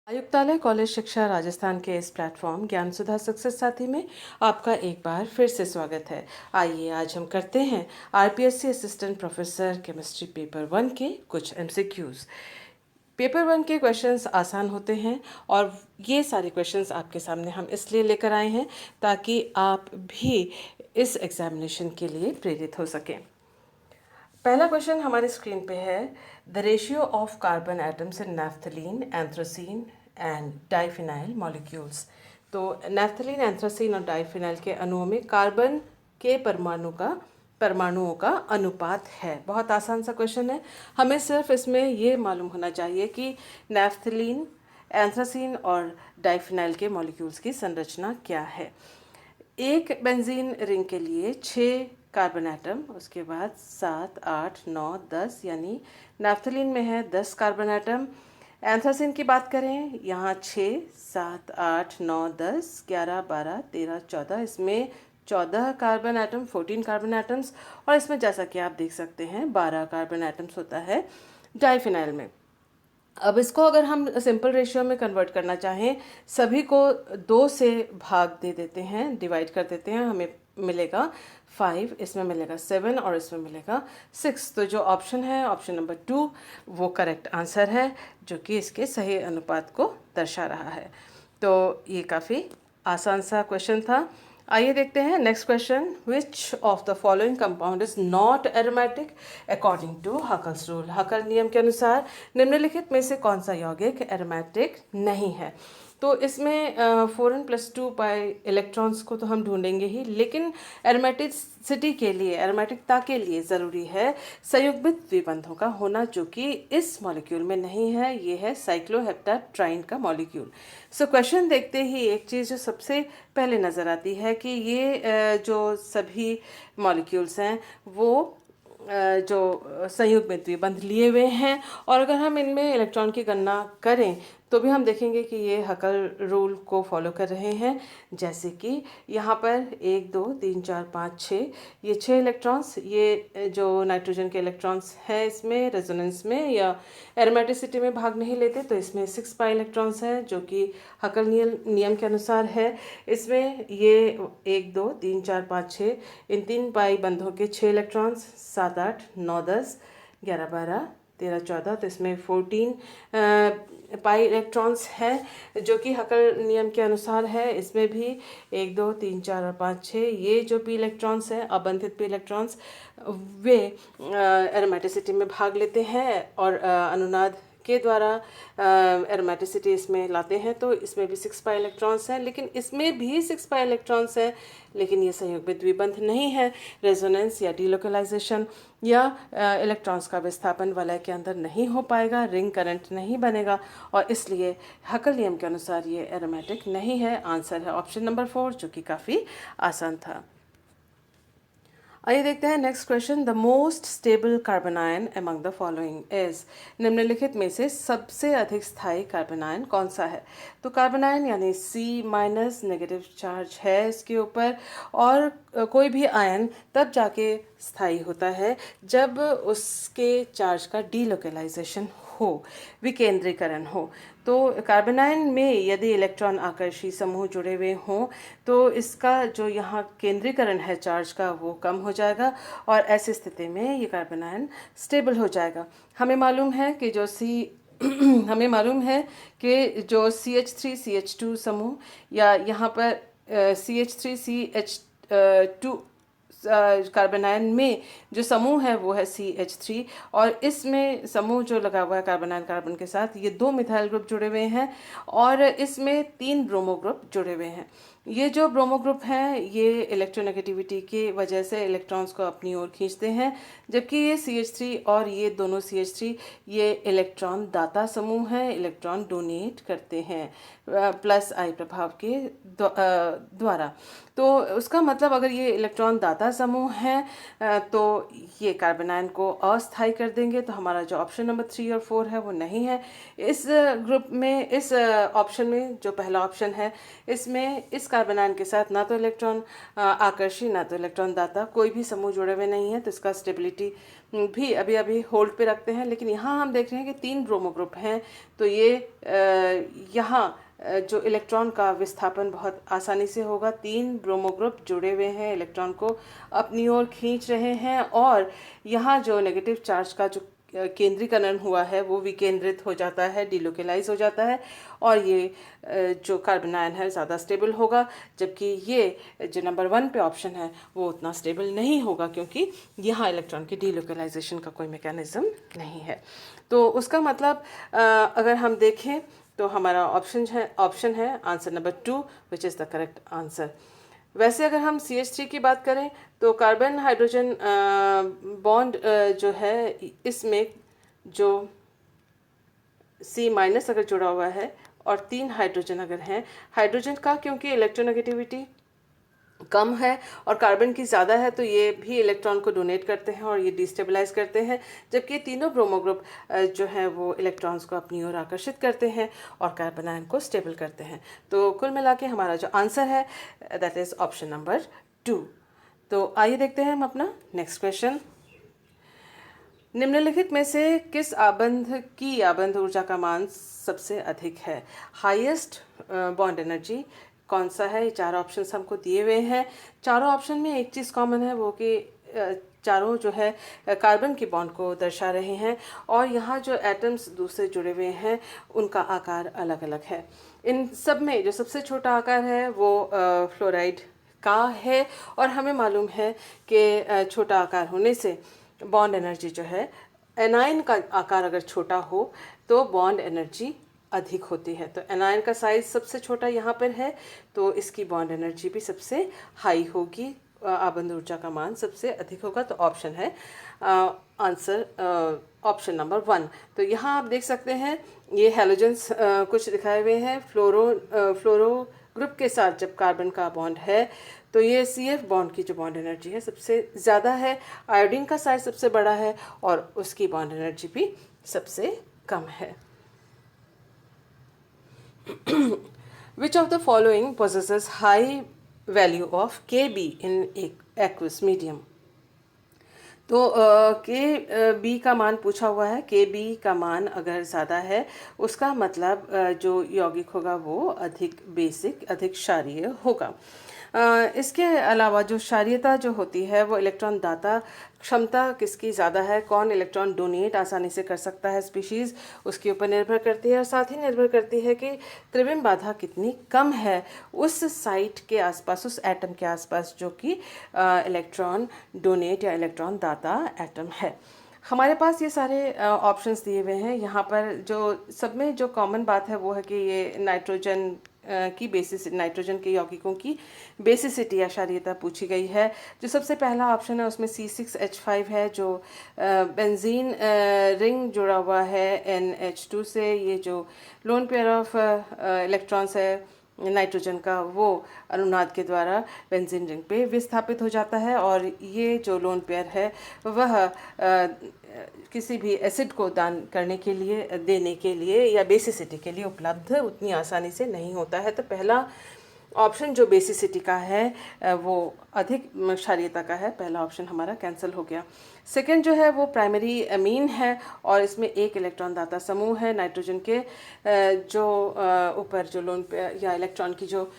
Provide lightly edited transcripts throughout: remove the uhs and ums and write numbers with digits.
आयुक्तालय कॉलेज शिक्षा राजस्थान के इस प्लेटफॉर्म ज्ञान सुधा सक्सेस साथी में आपका एक बार फिर से स्वागत है। आइए आज हम करते हैं RPSC assistant professor chemistry paper 1 के कुछ एमसीक्यूज। पेपर 1 के क्वेश्चंस आसान होते हैं और ये सारे क्वेश्चंस आपके सामने हम इसलिए लेकर आए हैं ताकि आप भी इस एग्जामिनेशन के लिए प्रेरित हो सकें। पहला क्वेश्चन हमारे स्क्रीन पे है, the ratio of carbon atoms in naphthalene, anthracene and diphenyl molecules. तो नैफ्थलीन, एंथ्रासीन और डाइफिनाइल के अणुओं में कार्बन के परमाणुओं का अनुपात है। बहुत आसान सा क्वेश्चन है, हमें सिर्फ इसमें ये मालूम होना चाहिए कि नैफ्थलीन, एंथ्रासीन और डाइफिनाइल के मॉलिक्यूल्स की संरचना क्या है। एक बेंजीन रिंग के लिए 6 कार्बन एटम, उसके बाद 7, 8, 9, 10, यानी नैफ्थलीन में है 10 कार्बन एटम। एंथ्रासीन की बात करें, यहाँ 6, 7, 8, 9, 10, 11, 12, 13, 14, इसमें 14 कार्बन एटम, 14 कार्बन एटम्स। और इसमें जैसा कि आप देख सकते हैं 12 कार्बन एटम्स होता है डाइफिनाइल में। अब इसको अगर हम सिंपल रेशियो में कन्वर्ट करना चाहें, सभी को 2 से भाग दे देते हैं, डिवाइड कर देते हैं, हमें मिलेगा 5, इसमें मिलेगा 7 और इसमें मिलेगा 6। तो जो ऑप्शन है, ऑप्शन नंबर 2, वो करेक्ट आंसर है, जो कि इसके सही अनुपात को दर्शा रहा है। तो ये काफ़ी आसान सा क्वेश्चन था। आइए देखते हैं next question, which of the following compound is not aromatic according to Huckel's rule. Huckel नियम के अनुसार निम्नलिखित में से कौन सा यौगिक एरोमेटिक नहीं है। तो इसमें 4n+2 पाई इलेक्ट्रॉन्स को तो हम ढूंढेंगे ही, लेकिन एरोमेटिसिटी के लिए, एरोमेटिकता के लिए ज़रूरी है संयुग्मित द्विबंधों का होना, जो कि इस मॉलिक्यूल में नहीं है। ये है साइक्लोहेप्टाट्राइन का मॉलिक्यूल। सो क्वेश्चन देखते ही एक चीज़ जो सबसे पहले नज़र आती है कि ये जो सभी मॉलिक्यूल्स हैं वो जो संयुग्म में द्विबंध लिए हुए हैं, और अगर हम इनमें इलेक्ट्रॉन की गणना करें तो भी हम देखेंगे कि ये हकल रूल को फॉलो कर रहे हैं। जैसे कि यहाँ पर 1, 2, 3, 4, 5, 6, ये 6 इलेक्ट्रॉन्स, ये जो नाइट्रोजन के इलेक्ट्रॉन्स हैं इसमें रेजोनेंस में या एरोमेटिसिटी में भाग नहीं लेते, तो इसमें 6 पाई इलेक्ट्रॉन्स हैं, जो कि हकल नियम के अनुसार है। इसमें ये 1, 2, 3, 4, 5, 6, इन 3 पाई बंधों के 6 इलेक्ट्रॉन्स, 7, 8, 9, 10, 11, 12, 13, 14, तो इसमें 14 पाई इलेक्ट्रॉन्स हैं, जो कि हकल नियम के अनुसार है। इसमें भी 1, 2, 3, 4 और 5, 6, ये जो पी इलेक्ट्रॉन्स हैं, अबंधित पी इलेक्ट्रॉन्स, वे एरोमेटिसिटी में भाग लेते हैं और अनुनाद के द्वारा एरोमेटिसिटी इसमें लाते हैं। तो इसमें भी 6 पाई इलेक्ट्रॉन्स हैं, लेकिन इसमें भी 6 पाई इलेक्ट्रॉन्स हैं, लेकिन ये संयुग्मित द्विबंध नहीं है। रेजोनेंस या डीलोकलाइजेशन या इलेक्ट्रॉन्स का विस्थापन वलय के अंदर नहीं हो पाएगा, रिंग करंट नहीं बनेगा, और इसलिए हकल नियम के अनुसार ये एरोमेटिक नहीं है। आंसर है ऑप्शन नंबर 4, जो कि काफ़ी आसान था। आइए देखते हैं next question, the most stable carbon ion among the following is. निम्नलिखित में से सबसे अधिक स्थायी कार्बन आयन कौन सा है। तो कार्बन आयन यानी C- नेगेटिव चार्ज है इसके ऊपर, और कोई भी आयन तब जाके स्थायी होता है जब उसके चार्ज का डीलोकलाइजेशन हो, विकेंद्रीकरण हो। तो कार्बन आयन में यदि इलेक्ट्रॉन आकर्षी समूह जुड़े हुए हों तो इसका जो यहाँ केंद्रीकरण है चार्ज का, वो कम हो जाएगा, और ऐसी स्थिति में ये कार्बन आयन स्टेबल हो जाएगा। हमें मालूम है कि हमें मालूम है कि जो CH3CH2 समूह, या यहाँ पर CH3CH2 कार्बन आयन में जो समूह है वो है CH3, और इसमें समूह जो लगा हुआ है कार्बन आयन कार्बन के साथ, ये 2 मिथाइल ग्रुप जुड़े हुए हैं, और इसमें 3 ब्रोमो ग्रुप जुड़े हुए हैं। ये जो ब्रोमो ग्रुप हैं ये इलेक्ट्रोनेगेटिविटी की वजह से इलेक्ट्रॉन्स को अपनी ओर खींचते हैं, जबकि ये CH3 और ये दोनों CH3 ये इलेक्ट्रॉन दाता समूह हैं, इलेक्ट्रॉन डोनेट करते हैं प्लस आई प्रभाव के द्वारा। तो उसका मतलब अगर ये इलेक्ट्रॉन दाता समूह है तो ये कार्बन आयन को अस्थायी कर देंगे। तो हमारा जो ऑप्शन नंबर 3 और 4 है वो नहीं है इस ग्रुप में। इस ऑप्शन में जो पहला ऑप्शन है इसमें इस कार्बन आयन के साथ ना तो इलेक्ट्रॉन आकर्षी ना तो इलेक्ट्रॉन दाता कोई भी समूह जुड़े हुए नहीं है, तो इसका स्टेबिलिटी भी अभी अभी होल्ड पे रखते हैं, लेकिन यहाँ हम देख रहे हैं कि 3 ब्रोमो ग्रुप हैं। तो ये यहाँ जो इलेक्ट्रॉन का विस्थापन बहुत आसानी से होगा। 3 ब्रोमो ग्रुप जुड़े हुए हैं, इलेक्ट्रॉन को अपनी ओर खींच रहे हैं, और यहाँ जो नेगेटिव चार्ज का जो केंद्रीकरण हुआ है वो विकेंद्रित हो जाता है, डिलोकेलाइज हो जाता है, और ये जो कार्बन आयन है ज़्यादा स्टेबल होगा, जबकि ये जो नंबर 1 पे ऑप्शन है वो उतना स्टेबल नहीं होगा, क्योंकि यहाँ इलेक्ट्रॉन की डिलोकेलाइजेशन का कोई मैकेनिज्म नहीं है। तो उसका मतलब अगर हम देखें तो हमारा ऑप्शन है answer number 2, which is the correct answer. वैसे अगर हम CH3 की बात करें तो कार्बन हाइड्रोजन बॉन्ड जो है, इसमें जो C- अगर जुड़ा हुआ है और 3 हाइड्रोजन अगर हैं, हाइड्रोजन का क्योंकि इलेक्ट्रोनेगेटिविटी कम है और कार्बन की ज़्यादा है, तो ये भी इलेक्ट्रॉन को डोनेट करते हैं और ये डिस्टेबलाइज करते हैं, जबकि तीनों ब्रोमो ग्रुप जो हैं वो इलेक्ट्रॉन्स को अपनी ओर आकर्षित करते हैं और कार्बन आयन को स्टेबल करते हैं। तो कुल मिला के हमारा जो आंसर है दैट इज़ ऑप्शन नंबर 2। तो आइए देखते हैं हम अपना नेक्स्ट क्वेश्चन। निम्नलिखित में से किस आबंध ऊर्जा का मान सबसे अधिक है? हाईएस्ट बॉन्ड एनर्जी कौन सा है? ये 4 ऑप्शंस हमको दिए हुए हैं। चारों ऑप्शन में एक चीज़ कॉमन है, वो कि चारों जो है कार्बन की बॉन्ड को दर्शा रहे हैं, और यहाँ जो एटम्स दूसरे जुड़े हुए हैं उनका आकार अलग अलग है। इन सब में जो सबसे छोटा आकार है वो फ्लोराइड का है, और हमें मालूम है कि छोटा आकार होने से बॉन्ड एनर्जी जो है, एनायन का आकार अगर छोटा हो तो बॉन्ड एनर्जी अधिक होती है। तो एनायन का साइज सबसे छोटा यहाँ पर है, तो इसकी बॉन्ड एनर्जी भी सबसे हाई होगी, आबंध ऊर्जा का मान सबसे अधिक होगा। तो ऑप्शन है आंसर ऑप्शन नंबर 1। तो यहाँ आप देख सकते हैं ये हैलोजेंस कुछ दिखाए हुए हैं। फ्लोरो ग्रुप के साथ जब कार्बन का बॉन्ड है तो ये CF बॉन्ड की जो बॉन्ड एनर्जी है सबसे ज़्यादा है, आयोडीन का साइज सबसे बड़ा है और उसकी बॉन्ड एनर्जी भी सबसे कम है। Which of the following possesses high value of Kb in aqueous medium? तो Kb का मान पूछा हुआ है। Kb का मान अगर ज़्यादा है उसका मतलब जो यौगिक होगा वो अधिक बेसिक, अधिक क्षारीय होगा। इसके अलावा जो क्षारीयता जो होती है वो इलेक्ट्रॉन दाता क्षमता किसकी ज़्यादा है, कौन इलेक्ट्रॉन डोनेट आसानी से कर सकता है स्पीशीज़, उसके ऊपर निर्भर करती है, और साथ ही निर्भर करती है कि त्रिविम बाधा कितनी कम है उस साइट के आसपास, उस एटम के आसपास जो कि इलेक्ट्रॉन डोनेट या इलेक्ट्रॉन दाता एटम है। हमारे पास ये सारे ऑप्शंस दिए हुए हैं। यहाँ पर जो सब में जो कॉमन बात है वो है कि ये नाइट्रोजन की बेसिस, नाइट्रोजन के यौगिकों की बेसिसिटी या क्षारीयता पूछी गई है। जो सबसे पहला ऑप्शन है उसमें C6H5 है, जो बेंजीन रिंग जुड़ा हुआ है NH2 से। ये जो लोन पेयर ऑफ इलेक्ट्रॉन्स है नाइट्रोजन का, वो अनुनाद के द्वारा बेंजीन रिंग पे विस्थापित हो जाता है, और ये जो लोन पेयर है वह किसी भी एसिड को दान करने के लिए, देने के लिए या बेसिसिटी के लिए उपलब्ध उतनी आसानी से नहीं होता है। तो पहला ऑप्शन जो बेसिसिटी का है वो अधिक क्षारीयता का है, पहला ऑप्शन हमारा कैंसिल हो गया। सेकंड जो है वो प्राइमरी अमीन है, और इसमें एक इलेक्ट्रॉन दाता समूह है नाइट्रोजन के जो ऊपर जो लोन पे या इलेक्ट्रॉन की जो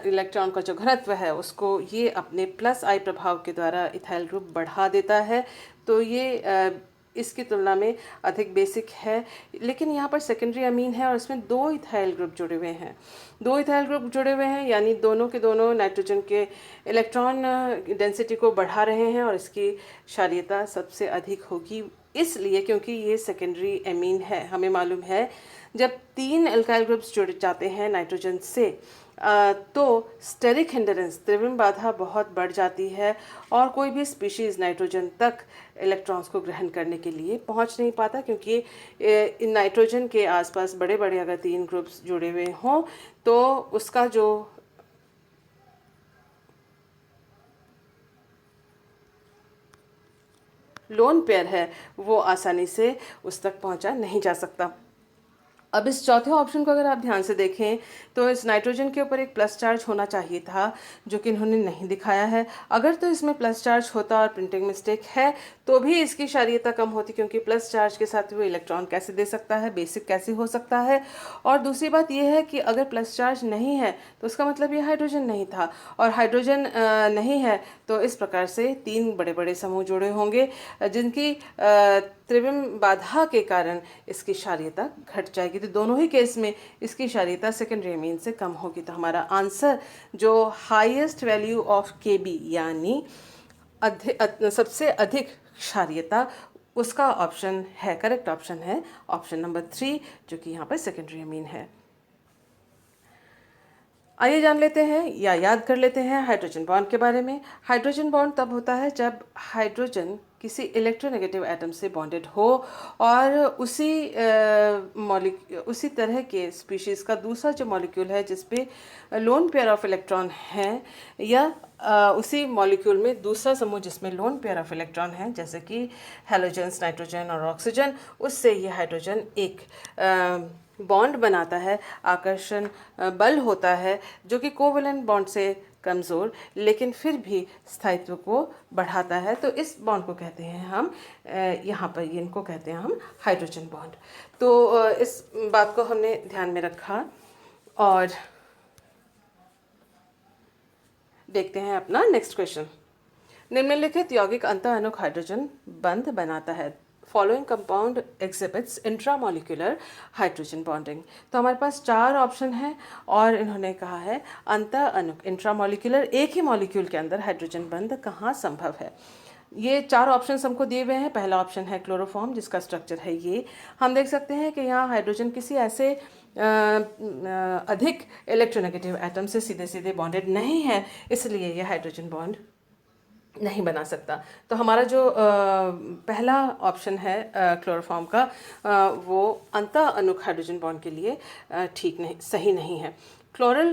इलेक्ट्रॉन का जो घनत्व है उसको ये अपने +I प्रभाव के द्वारा इथाइल ग्रुप बढ़ा देता है। तो ये इसकी तुलना में अधिक बेसिक है। लेकिन यहाँ पर सेकेंडरी अमीन है और इसमें 2 इथाइल ग्रुप जुड़े हुए हैं, 2 इथाइल ग्रुप जुड़े हुए हैं, यानी दोनों के दोनों नाइट्रोजन के इलेक्ट्रॉन डेंसिटी को बढ़ा रहे हैं, और इसकी क्षारीयता सबसे अधिक होगी इसलिए क्योंकि ये सेकेंडरी अमीन है। हमें मालूम है जब 3 एल्काइल ग्रुप्स जुड़ जाते हैं नाइट्रोजन से तो स्टेरिक हिंडरेंस, त्रिविम बाधा बहुत बढ़ जाती है, और कोई भी स्पीशीज़ नाइट्रोजन तक इलेक्ट्रॉन्स को ग्रहण करने के लिए पहुंच नहीं पाता, क्योंकि इन नाइट्रोजन के आसपास बड़े बड़े अगर 3 ग्रुप्स जुड़े हुए हों तो उसका जो लोन पेयर है वो आसानी से उस तक पहुंचा नहीं जा सकता। अब इस चौथे ऑप्शन को अगर आप ध्यान से देखें तो इस नाइट्रोजन के ऊपर एक प्लस चार्ज होना चाहिए था, जो कि इन्होंने नहीं दिखाया है। अगर तो इसमें प्लस चार्ज होता और प्रिंटिंग मिस्टेक है तो भी इसकी क्षारीयता कम होती, क्योंकि प्लस चार्ज के साथ वो इलेक्ट्रॉन कैसे दे सकता है, बेसिक कैसे हो सकता है। और दूसरी बात यह है कि अगर प्लस चार्ज नहीं है तो उसका मतलब ये हाइड्रोजन नहीं था, और हाइड्रोजन नहीं है तो इस प्रकार से 3 बड़े बड़े समूह जुड़े होंगे, जिनकी त्रिविम बाधा के कारण इसकी क्षारीयता घट जाएगी। तो दोनों ही केस में इसकी क्षारीयता सेकेंडरी अमीन से कम होगी। तो हमारा आंसर जो हाईएस्ट वैल्यू ऑफ Kb यानी सबसे अधिक क्षारीयता, उसका ऑप्शन है, करेक्ट ऑप्शन है ऑप्शन नंबर 3, जो कि यहाँ पर सेकेंडरी अमीन है। आइए जान लेते हैं या याद कर लेते हैं हाइड्रोजन बॉन्ड के बारे में। हाइड्रोजन बॉन्ड तब होता है जब हाइड्रोजन किसी इलेक्ट्रोनेगेटिव एटम से बॉन्डेड हो और उसी तरह के स्पीशीज़ का दूसरा जो मॉलिक्यूल है जिस पे लोन पेयर ऑफ इलेक्ट्रॉन है, या उसी मॉलिक्यूल में दूसरा समूह जिसमें लोन पेयर ऑफ इलेक्ट्रॉन है, जैसे कि हैलोजन्स, नाइट्रोजन और ऑक्सीजन, उससे ये हाइड्रोजन एक बॉन्ड बनाता है, आकर्षण बल होता है जो कि कोवेलेंट बॉन्ड से कमज़ोर लेकिन फिर भी स्थायित्व को बढ़ाता है। तो इस बॉन्ड को कहते हैं हम, यहाँ पर इनको कहते हैं हम हाइड्रोजन बॉन्ड। तो इस बात को हमने ध्यान में रखा और देखते हैं अपना नेक्स्ट क्वेश्चन। निम्नलिखित यौगिक अंतःअणुक हाइड्रोजन बंध बनाता है। Following compound exhibits intramolecular hydrogen bonding. तो हमारे पास 4 ऑप्शन हैं और इन्होंने कहा है अंतःअणुक इंट्रामोलिकुलर, एक ही मॉलिक्यूल के अंदर हाइड्रोजन बंध कहाँ संभव है। ये 4 ऑप्शन हमको दिए हुए हैं। पहला ऑप्शन है क्लोरोफॉर्म, जिसका स्ट्रक्चर है ये। हम देख सकते हैं कि यहाँ हाइड्रोजन किसी ऐसे अधिक इलेक्ट्रोनेगेटिव एटम से सीधे सीधे बॉन्डेड नहीं है, इसलिए ये हाइड्रोजन बॉन्ड नहीं बना सकता। तो हमारा जो पहला ऑप्शन है क्लोरोफॉर्म का, वो अंतःअणुक हाइड्रोजन बॉन्ड के लिए ठीक नहीं, सही नहीं है। क्लोरल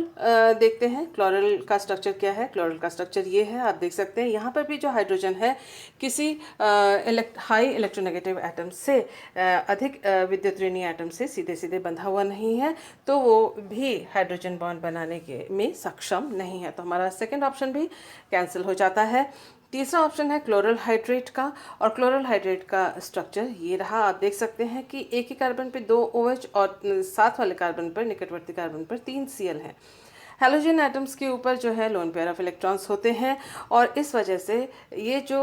देखते हैं, क्लोरल का स्ट्रक्चर क्या है। क्लोरल का स्ट्रक्चर ये है, आप देख सकते हैं यहाँ पर भी जो हाइड्रोजन है किसी हाई इलेक्ट्रोनेगेटिव एटम से अधिक विद्युत ऋणीय एटम से सीधे सीधे बंधा हुआ नहीं है, तो वो भी हाइड्रोजन बॉन्ड बनाने के में सक्षम नहीं है। तो हमारा सेकंड ऑप्शन भी कैंसिल हो जाता है। तीसरा ऑप्शन है क्लोरल हाइड्रेट का, और क्लोरल हाइड्रेट का स्ट्रक्चर ये रहा। आप देख सकते हैं कि एक ही कार्बन पे 2 OH और साथ वाले कार्बन पर, निकटवर्ती कार्बन पर 3 Cl हैं। हैलोजन एटम्स के ऊपर जो है लोन पेयर ऑफ इलेक्ट्रॉन्स होते हैं, और इस वजह से ये जो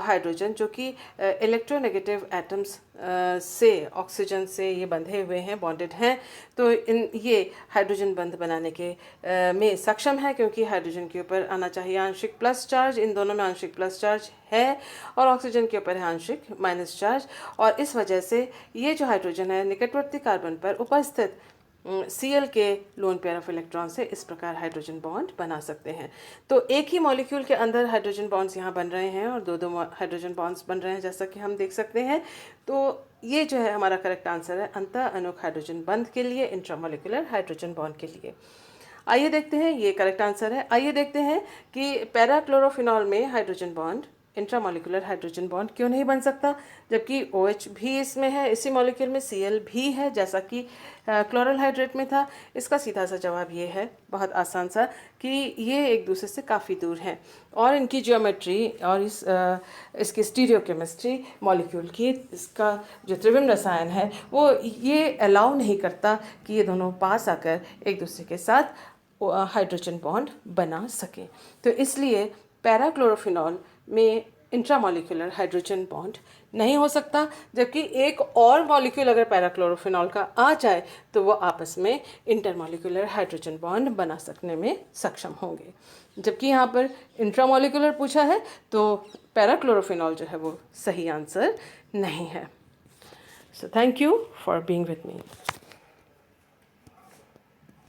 हाइड्रोजन जो कि इलेक्ट्रोनेगेटिव एटम्स से, ऑक्सीजन से ये बंधे हुए हैं, बॉन्डेड हैं, तो ये हाइड्रोजन बंध बनाने के में सक्षम है, क्योंकि हाइड्रोजन के ऊपर आना चाहिए आंशिक प्लस चार्ज, इन दोनों में आंशिक प्लस चार्ज है, और ऑक्सीजन के ऊपर है आंशिक माइनस चार्ज, और इस वजह से ये जो हाइड्रोजन है निकटवर्ती कार्बन पर उपस्थित Cl के लोन पेयर ऑफ इलेक्ट्रॉन से इस प्रकार हाइड्रोजन बॉन्ड बना सकते हैं। तो एक ही मॉलिक्यूल के अंदर हाइड्रोजन बॉन्ड्स यहाँ बन रहे हैं और 2-2 हाइड्रोजन बॉन्ड्स बन रहे हैं, जैसा कि हम देख सकते हैं। तो ये जो है हमारा करेक्ट आंसर है अंतःअणुक हाइड्रोजन बंध के लिए, इंट्रामोलिकुलर हाइड्रोजन बॉन्ड के लिए। आइए देखते हैं, ये करेक्ट आंसर है। आइए देखते हैं कि पैराक्लोरोफिनॉल में hydrogen bond, intramolecular hydrogen bond क्यों नहीं बन सकता, जबकि OH भी इसमें है, इसी मॉलिक्यूल में Cl भी है, जैसा कि क्लोरल हाइड्रेट में था। इसका सीधा सा जवाब ये है, बहुत आसान सा, कि ये एक दूसरे से काफ़ी दूर हैं और इनकी ज्योमेट्री और इसकी स्टीरियोकेमिस्ट्री मॉलिक्यूल की, इसका जो त्रिविम रसायन है वो ये अलाउ नहीं करता कि ये दोनों पास आकर एक दूसरे के साथ हाइड्रोजन बॉन्ड बना सके। तो इसलिए पैराक्लोरोफिनॉल में इंट्रामोलिकुलर हाइड्रोजन बॉन्ड नहीं हो सकता, जबकि एक और मॉलिक्यूल अगर पैराक्लोरोफिनॉल का आ जाए तो वो आपस में इंटरमोलिकुलर हाइड्रोजन बॉन्ड बना सकने में सक्षम होंगे। जबकि यहाँ पर इंट्रामोलिकुलर पूछा है तो पैराक्लोरोफिनॉल जो है वो सही आंसर नहीं है। So thank you for being with me.